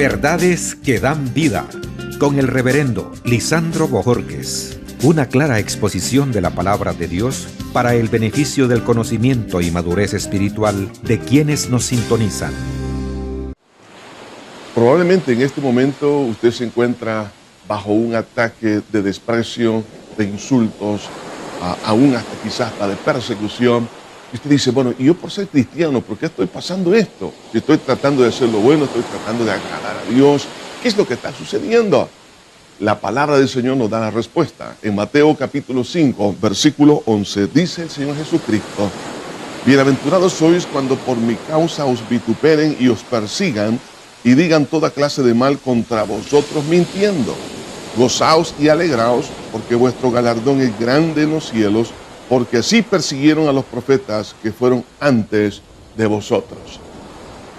Verdades que dan vida, con el reverendo Lisandro Bojorquez. Una clara exposición de la palabra de Dios para el beneficio del conocimiento y madurez espiritual de quienes nos sintonizan. Probablemente en este momento usted se encuentra bajo un ataque de desprecio, de insultos, aún hasta quizás hasta de persecución. Y usted dice, bueno, y yo por ser cristiano, ¿por qué estoy pasando esto? Yo estoy tratando de hacer lo bueno, estoy tratando de agradar a Dios. ¿Qué es lo que está sucediendo? La palabra del Señor nos da la respuesta. En Mateo capítulo 5, versículo 11, dice el Señor Jesucristo: bienaventurados sois cuando por mi causa os vituperen y os persigan y digan toda clase de mal contra vosotros mintiendo. Gozaos y alegraos, porque vuestro galardón es grande en los cielos, porque así persiguieron a los profetas que fueron antes de vosotros.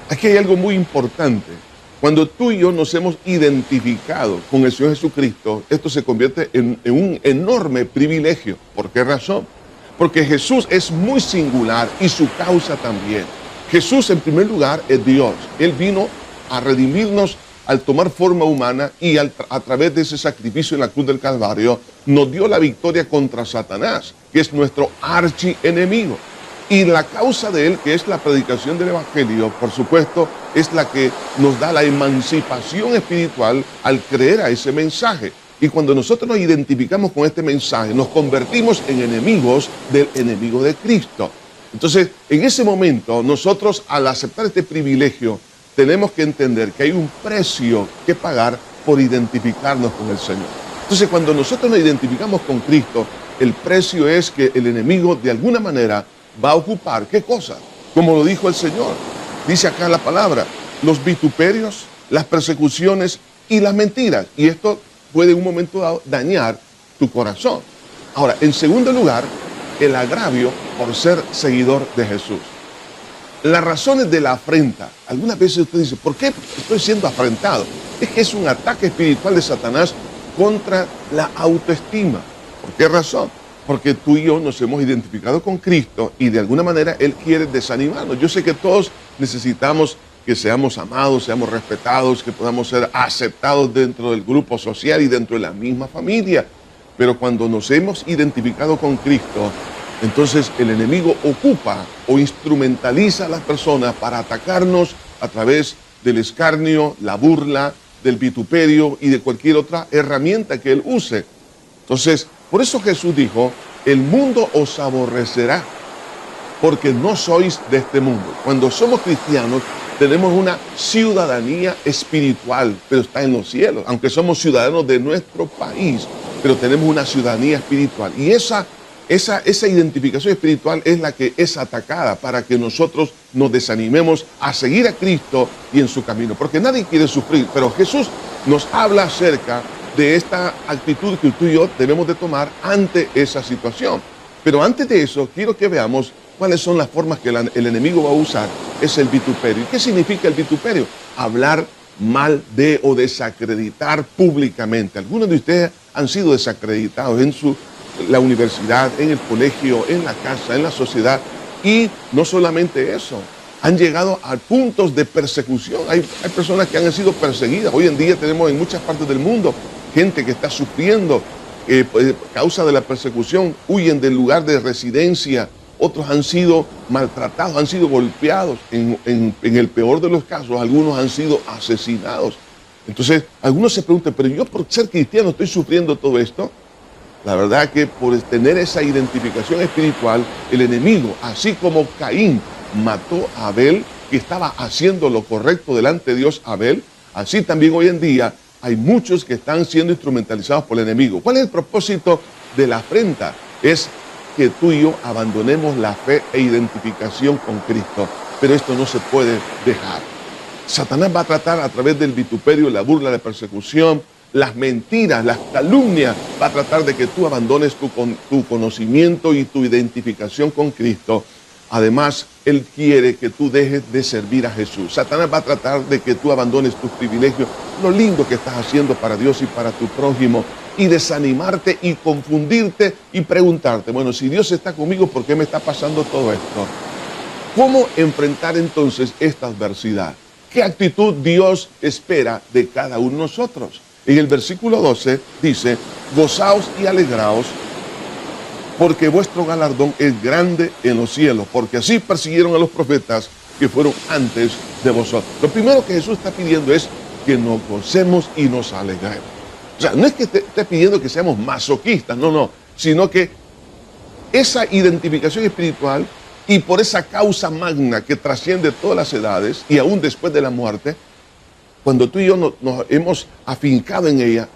Aquí hay algo muy importante. Cuando tú y yo nos hemos identificado con el Señor Jesucristo, esto se convierte en un enorme privilegio. ¿Por qué razón? Porque Jesús es muy singular y su causa también. Jesús, en primer lugar, es Dios. Él vino a redimirnos al tomar forma humana y a través de ese sacrificio en la cruz del Calvario nos dio la victoria contra Satanás, que es nuestro archienemigo. Y la causa de él, que es la predicación del Evangelio, por supuesto, es la que nos da la emancipación espiritual al creer a ese mensaje. Y cuando nosotros nos identificamos con este mensaje, nos convertimos en enemigos del enemigo de Cristo. Entonces, en ese momento, nosotros al aceptar este privilegio, tenemos que entender que hay un precio que pagar por identificarnos con el Señor. Entonces, cuando nosotros nos identificamos con Cristo, el precio es que el enemigo, de alguna manera, va a ocupar, ¿qué cosa? Como lo dijo el Señor. Dice acá la palabra, los vituperios, las persecuciones y las mentiras. Y esto puede en un momento dado dañar tu corazón. Ahora, en segundo lugar, el agravio por ser seguidor de Jesús. Las razones de la afrenta. Algunas veces usted dice, ¿por qué estoy siendo afrentado? Es que es un ataque espiritual de Satanás contra la autoestima. ¿Por qué razón? Porque tú y yo nos hemos identificado con Cristo y de alguna manera Él quiere desanimarnos. Yo sé que todos necesitamos que seamos amados, seamos respetados, que podamos ser aceptados dentro del grupo social y dentro de la misma familia. Pero cuando nos hemos identificado con Cristo, entonces el enemigo ocupa o instrumentaliza a las personas para atacarnos a través del escarnio, la burla, del vituperio y de cualquier otra herramienta que él use. Entonces, por eso Jesús dijo, el mundo os aborrecerá porque no sois de este mundo. Cuando somos cristianos tenemos una ciudadanía espiritual, pero está en los cielos. Aunque somos ciudadanos de nuestro país, pero tenemos una ciudadanía espiritual. Y esa identificación espiritual es la que es atacada para que nosotros nos desanimemos a seguir a Cristo y en su camino. Porque nadie quiere sufrir, pero Jesús nos habla acerca de esta actitud que tú y yo debemos de tomar ante esa situación. Pero antes de eso, quiero que veamos cuáles son las formas que el enemigo va a usar. Es el vituperio. ¿Y qué significa el vituperio? Hablar mal de o desacreditar públicamente. Algunos de ustedes han sido desacreditados en la universidad, en el colegio, en la casa, en la sociedad. Y no solamente eso, han llegado a puntos de persecución. Hay personas que han sido perseguidas. Hoy en día tenemos en muchas partes del mundo gente que está sufriendo a causa de la persecución, huyen del lugar de residencia. Otros han sido maltratados, han sido golpeados. En el peor de los casos, algunos han sido asesinados. Entonces, algunos se preguntan, pero yo por ser cristiano estoy sufriendo todo esto. La verdad que por tener esa identificación espiritual, el enemigo, así como Caín mató a Abel, que estaba haciendo lo correcto delante de Dios, Abel, así también hoy en día hay muchos que están siendo instrumentalizados por el enemigo. ¿Cuál es el propósito de la afrenta? Es que tú y yo abandonemos la fe e identificación con Cristo. Pero esto no se puede dejar. Satanás va a tratar a través del vituperio, la burla, la persecución, las mentiras, las calumnias, va a tratar de que tú abandones tu conocimiento y tu identificación con Cristo. Además, Él quiere que tú dejes de servir a Jesús. Satanás va a tratar de que tú abandones tus privilegios, lo lindo que estás haciendo para Dios y para tu prójimo, y desanimarte y confundirte y preguntarte, bueno, si Dios está conmigo, ¿por qué me está pasando todo esto? ¿Cómo enfrentar entonces esta adversidad? ¿Qué actitud Dios espera de cada uno de nosotros? En el versículo 12 dice, gozaos y alegraos, porque vuestro galardón es grande en los cielos, porque así persiguieron a los profetas que fueron antes de vosotros. Lo primero que Jesús está pidiendo es que nos gocemos y nos alegremos. O sea, no es que esté pidiendo que seamos masoquistas, no, sino que esa identificación espiritual y por esa causa magna que trasciende todas las edades y aún después de la muerte, cuando tú y yo nos hemos afincado en ella,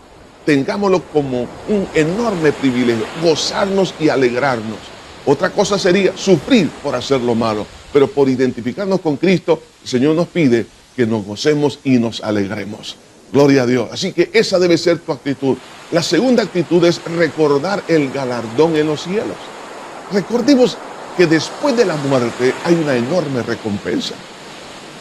tengámoslo como un enorme privilegio, gozarnos y alegrarnos. Otra cosa sería sufrir por hacer lo malo, pero por identificarnos con Cristo, el Señor nos pide que nos gocemos y nos alegremos. Gloria a Dios. Así que esa debe ser tu actitud. La segunda actitud es recordar el galardón en los cielos. Recordemos que después de la muerte hay una enorme recompensa.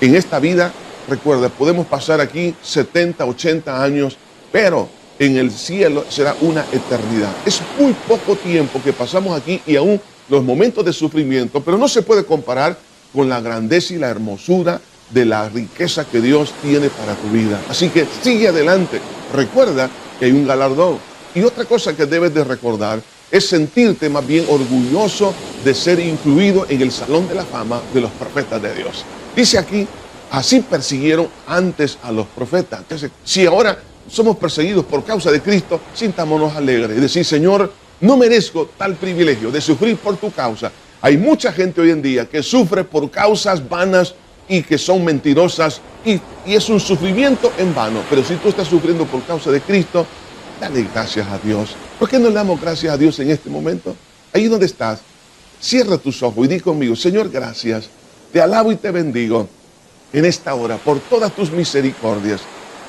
En esta vida, recuerda, podemos pasar aquí 70, 80 años, pero en el cielo será una eternidad. Es muy poco tiempo que pasamos aquí y aún los momentos de sufrimiento, pero no se puede comparar con la grandeza y la hermosura de la riqueza que Dios tiene para tu vida. Así que sigue adelante. Recuerda que hay un galardón. Y otra cosa que debes de recordar es sentirte más bien orgulloso de ser incluido en el salón de la fama de los profetas de Dios. Dice aquí, así persiguieron antes a los profetas. Entonces, si ahora somos perseguidos por causa de Cristo, sintámonos alegres y decir, Señor, no merezco tal privilegio de sufrir por tu causa. Hay mucha gente hoy en día que sufre por causas vanas y que son mentirosas y es un sufrimiento en vano. Pero si tú estás sufriendo por causa de Cristo, dale gracias a Dios. ¿Por qué no le damos gracias a Dios en este momento? Ahí donde estás, cierra tus ojos y di conmigo, Señor, gracias. Te alabo y te bendigo en esta hora por todas tus misericordias.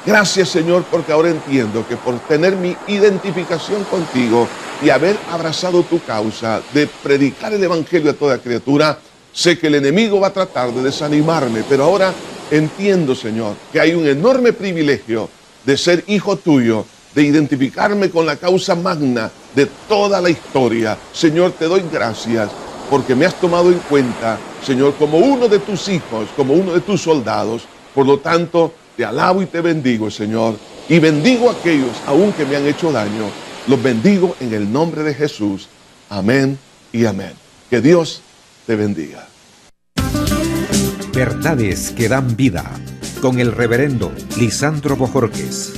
Gracias, Señor, porque ahora entiendo que por tener mi identificación contigo y haber abrazado tu causa de predicar el evangelio a toda criatura, sé que el enemigo va a tratar de desanimarme, pero ahora entiendo, Señor, que hay un enorme privilegio de ser hijo tuyo, de identificarme con la causa magna de toda la historia. Señor, te doy gracias porque me has tomado en cuenta, Señor, como uno de tus hijos, como uno de tus soldados. Por lo tanto, te alabo y te bendigo, Señor, y bendigo a aquellos aún que me han hecho daño. Los bendigo en el nombre de Jesús. Amén y amén. Que Dios te bendiga. Verdades que dan vida, con el reverendo Lisandro Bojorquez.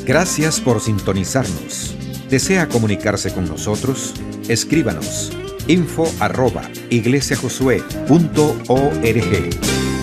Gracias por sintonizarnos. ¿Desea comunicarse con nosotros? Escríbanos info@iglesiajosué.org.